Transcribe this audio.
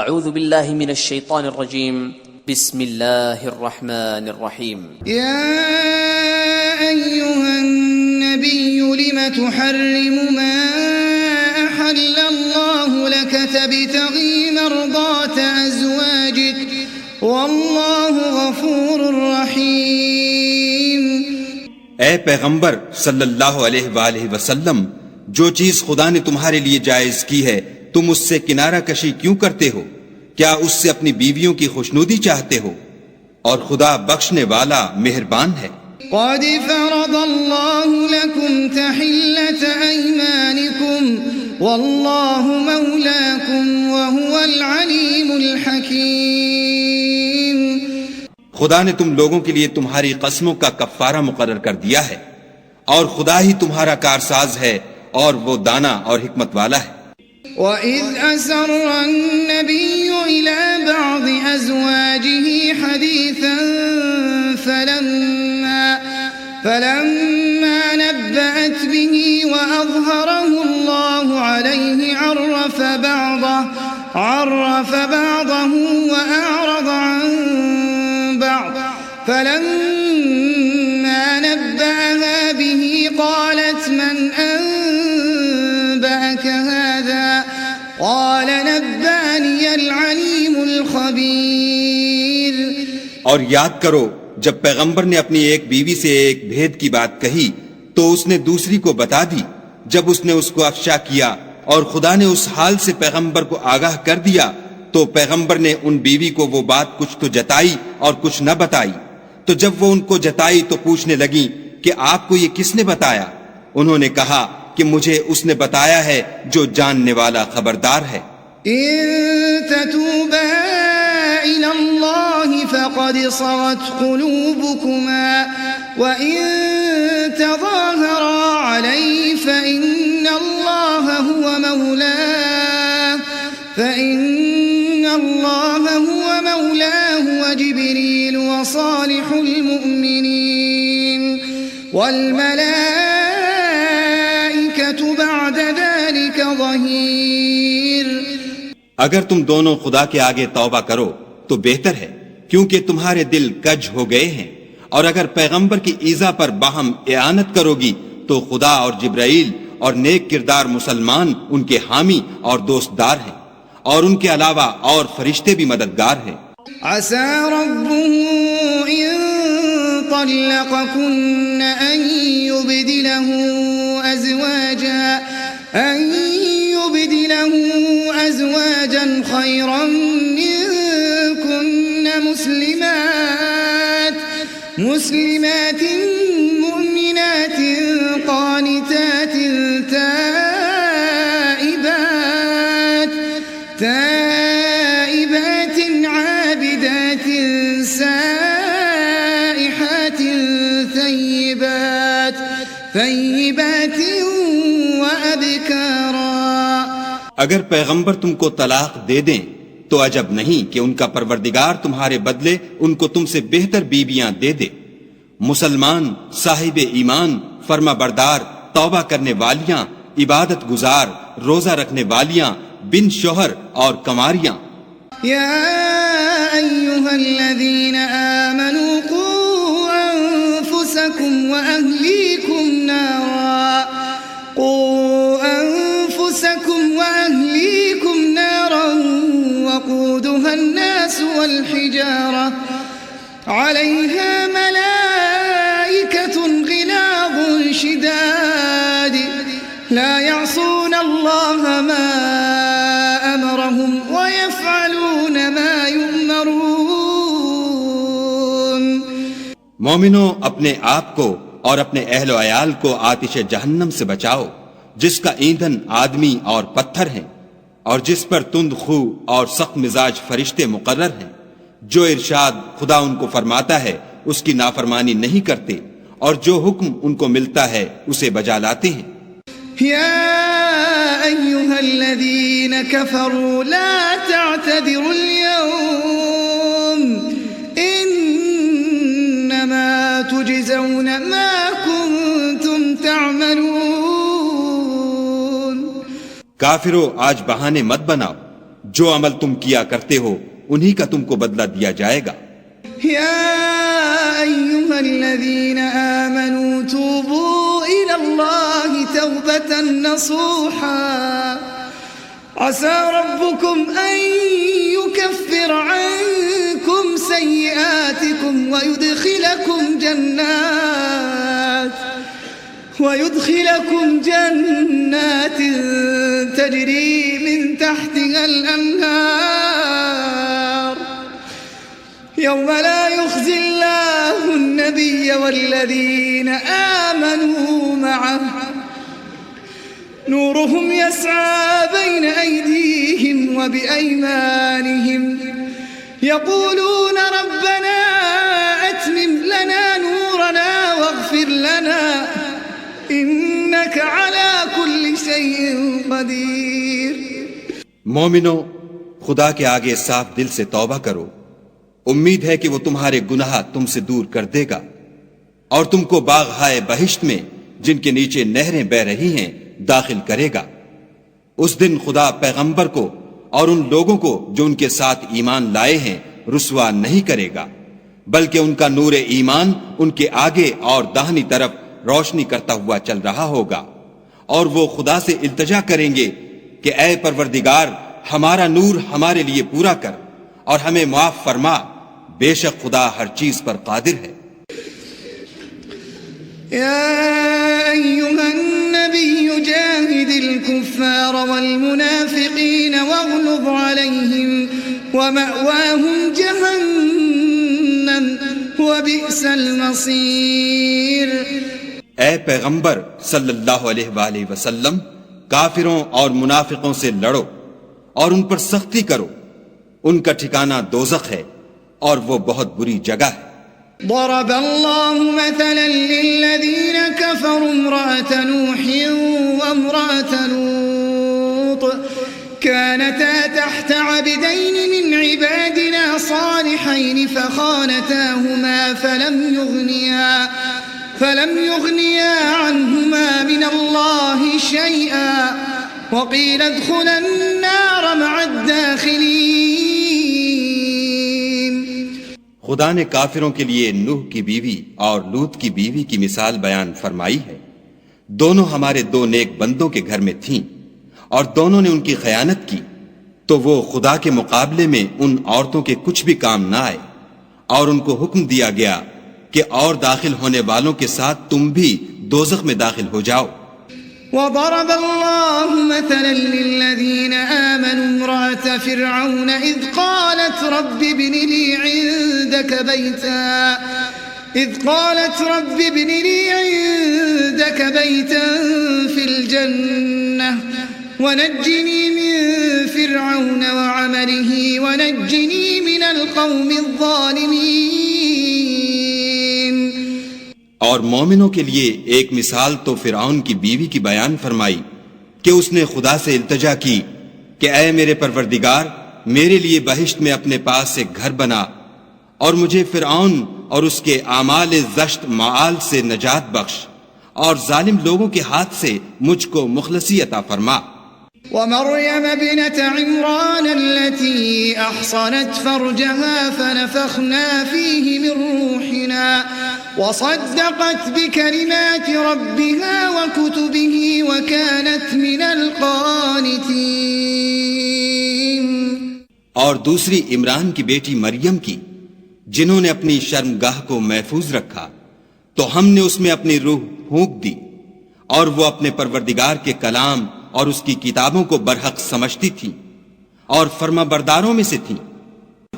اعوذ باللہ من الشیطان الرجیم بسم اللہ الرحمن الرحیم یا ایہا النبی لم تحرم ما احل اللہ لک تبتغی مرضات ازواجک واللہ غفور رحیم۔ اے پیغمبر صلی اللہ علیہ وآلہ وسلم، جو چیز خدا نے تمہارے لیے جائز کی ہے تم اس سے کنارہ کشی کیوں کرتے ہو؟ کیا اس سے اپنی بیویوں کی خوشنودی چاہتے ہو؟ اور خدا بخشنے والا مہربان ہے۔ قد فرض اللہ لکم تحلۃ ایمانکم واللہ مولاکم وہو العلیم الحکیم۔ خدا نے تم لوگوں کے لیے تمہاری قسموں کا کفارہ مقرر کر دیا ہے، اور خدا ہی تمہارا کارساز ہے اور وہ دانا اور حکمت والا ہے۔ وَإِذْ أَسَرَّ النَّبِيُّ إِلَى بَعْضِ أَزْوَاجِهِ حَدِيثًا فَلَمَّا نَبَّأَتْ بِهِ وَأَظْهَرَهُ اللَّهُ عَلَيْهِ عَرَّفَ بَعْضَهُ وَأَعْرَضَ عَنْ بَعْضٍ فَلَمَّا نَبَّأَهَا بِهِ قَالَتْ مَنْ أَنبَأَكَ هَذَا قال نبأني العليم الخبير۔ اور یاد کرو جب پیغمبر نے اپنی ایک بیوی سے ایک بھید کی بات کہی تو اس نے دوسری کو بتا دی، جب اس نے اس کو افشا کیا اور خدا نے اس حال سے پیغمبر کو آگاہ کر دیا تو پیغمبر نے ان بیوی کو وہ بات کچھ تو جتائی اور کچھ نہ بتائی۔ تو جب وہ ان کو جتائی تو پوچھنے لگی کہ آپ کو یہ کس نے بتایا؟ انہوں نے کہا کہ مجھے اس نے بتایا ہے جو جاننے والا خبردار ہے۔ ان تتوبا الى اللہ فقد صغت قلوبكما وان تظاہرا علیہ فإن اللہ هو مولاه وجبریل وصالح المؤمنین والملائکۃ بعد ذلك ظہیر۔ اگر تم دونوں خدا کے آگے توبہ کرو تو بہتر ہے، کیونکہ تمہارے دل کج ہو گئے ہیں، اور اگر پیغمبر کی ایذا پر باہم اعانت کرو گی تو خدا اور جبرائیل اور نیک کردار مسلمان ان کے حامی اور دوستدار ہیں، اور ان کے علاوہ اور فرشتے بھی مددگار ہیں۔ عسى ربه إن طلقكن أن يبدله أزواجا خيرا منكن مسلمات مؤمنات قانتات تائبات عابدات سائحات ثيبات وأبكارا۔ اگر پیغمبر تم کو طلاق دے دیں تو عجب نہیں کہ ان کا پروردگار تمہارے بدلے ان کو تم سے بہتر بیویاں دے دے، مسلمان، صاحب ایمان، فرما بردار، توبہ کرنے والیاں، عبادت گزار، روزہ رکھنے والیاں، بن شوہر اور کماریاں۔ یا ایہا الذین آمنوا قوا انفسکم واہلیکم نارا وقودها الناس والحجارة عليها ملائكة غلاظ شداد لا يعصون الله ما أمرهم ويفعلون ما يؤمرون۔ مومنو، اپنے آپ کو اور اپنے اہل و عیال کو آتش جہنم سے بچاؤ، جس کا ایندھن آدمی اور پتھر ہیں، اور جس پر تند خو اور سخت مزاج فرشتے مقرر ہیں۔ جو ارشاد خدا ان کو فرماتا ہے اس کی نافرمانی نہیں کرتے، اور جو حکم ان کو ملتا ہے اسے بجا لاتے ہیں۔ یا ایہا الذین کفروا لا تعتذروا اليوم انما تجزون ما کنتم تعملون۔ کافرو، آج بہانے مت بناؤ، جو عمل تم کیا کرتے ہو انہی کا تم کو بدلہ دیا جائے گا۔ يا أيها الذين آمنوا توبوا إلى الله توبة نصوحا عسى ربكم أن يكفر عنكم سيئاتكم ويدخلكم جنات تجري من تحتها الأنهار يوم لا يخزي الله النبي والذين آمنوا معه نورهم يسعى بين أيديهم وبأيمانهم يقولون ربنا أتمم لنا نورنا واغفر لنا إنك على كل شيء قدير۔ مومنو، خدا کے آگے صاف دل سے توبہ کرو، امید ہے کہ وہ تمہارے گناہ تم سے دور کر دے گا اور تم کو باغہائے بہشت میں جن کے نیچے نہریں بہ رہی ہیں داخل کرے گا۔ اس دن خدا پیغمبر کو اور ان لوگوں کو جو ان کے ساتھ ایمان لائے ہیں رسوا نہیں کرے گا، بلکہ ان کا نور ایمان ان کے آگے اور داہنی طرف روشنی کرتا ہوا چل رہا ہوگا، اور وہ خدا سے التجا کریں گے کہ اے پروردگار ہمارا نور ہمارے لیے پورا کر اور ہمیں معاف فرما، بے شک خدا ہر چیز پر قادر ہے۔ يا أيها النبي جاهد الكفار والمنافقين واغلظ عليهم ومأواهم جهنم وبئس المصير۔ اے پیغمبر صلی اللہ علیہ وآلہ وسلم، کافروں اور منافقوں سے لڑو اور ان پر سختی کرو، ان کا ٹھکانہ دوزخ ہے اور وہ بہت بری جگہ ہے۔ ضرب الله مثلا للذين كفروا امرأة نوح وامرأة لوط كانتا تحت عبدين من عبادنا صالحين فخانتاهما فلم يغنيا عنهما من الله شيئا وقيل ادخلا النار مع الداخلين۔ خدا نے کافروں کے لیے نوح کی بیوی اور لوط کی بیوی کی مثال بیان فرمائی ہے۔ دونوں ہمارے دو نیک بندوں کے گھر میں تھیں اور دونوں نے ان کی خیانت کی، تو وہ خدا کے مقابلے میں ان عورتوں کے کچھ بھی کام نہ آئے، اور ان کو حکم دیا گیا کہ اور داخل ہونے والوں کے ساتھ تم بھی دوزخ میں داخل ہو جاؤ۔ وضرب الله مثلا للذين آمنوا امرأة فرعون إذ قالت رب ابن لي عندك بيتا في الجنة ونجني من فرعون وعمله ونجني من القوم الظالمين۔ اور مومنوں کے لیے ایک مثال تو فرعون کی بیوی کی بیان فرمائی کہ اس نے خدا سے التجا کی کہ اے میرے پروردگار میرے لیے بہشت میں اپنے پاس ایک گھر بنا اور مجھے فرعون اور اس کے اعمال زشت معال سے نجات بخش اور ظالم لوگوں کے ہاتھ سے مجھ کو مخلصی عطا فرما۔ ومريم ابنة عمران التي أحصنت فرجها فنفخنا فيه من روحنا وصدقت بكلمات ربها وكتبه وكانت من القانتين۔ اور دوسری عمران کی بیٹی مریم کی، جنہوں نے اپنی شرمگاہ کو محفوظ رکھا تو ہم نے اس میں اپنی روح پھونک دی، اور وہ اپنے پروردگار کے کلام اور اس کی کتابوں کو برحق سمجھتی تھی اور فرما برداروں میں سے تھی۔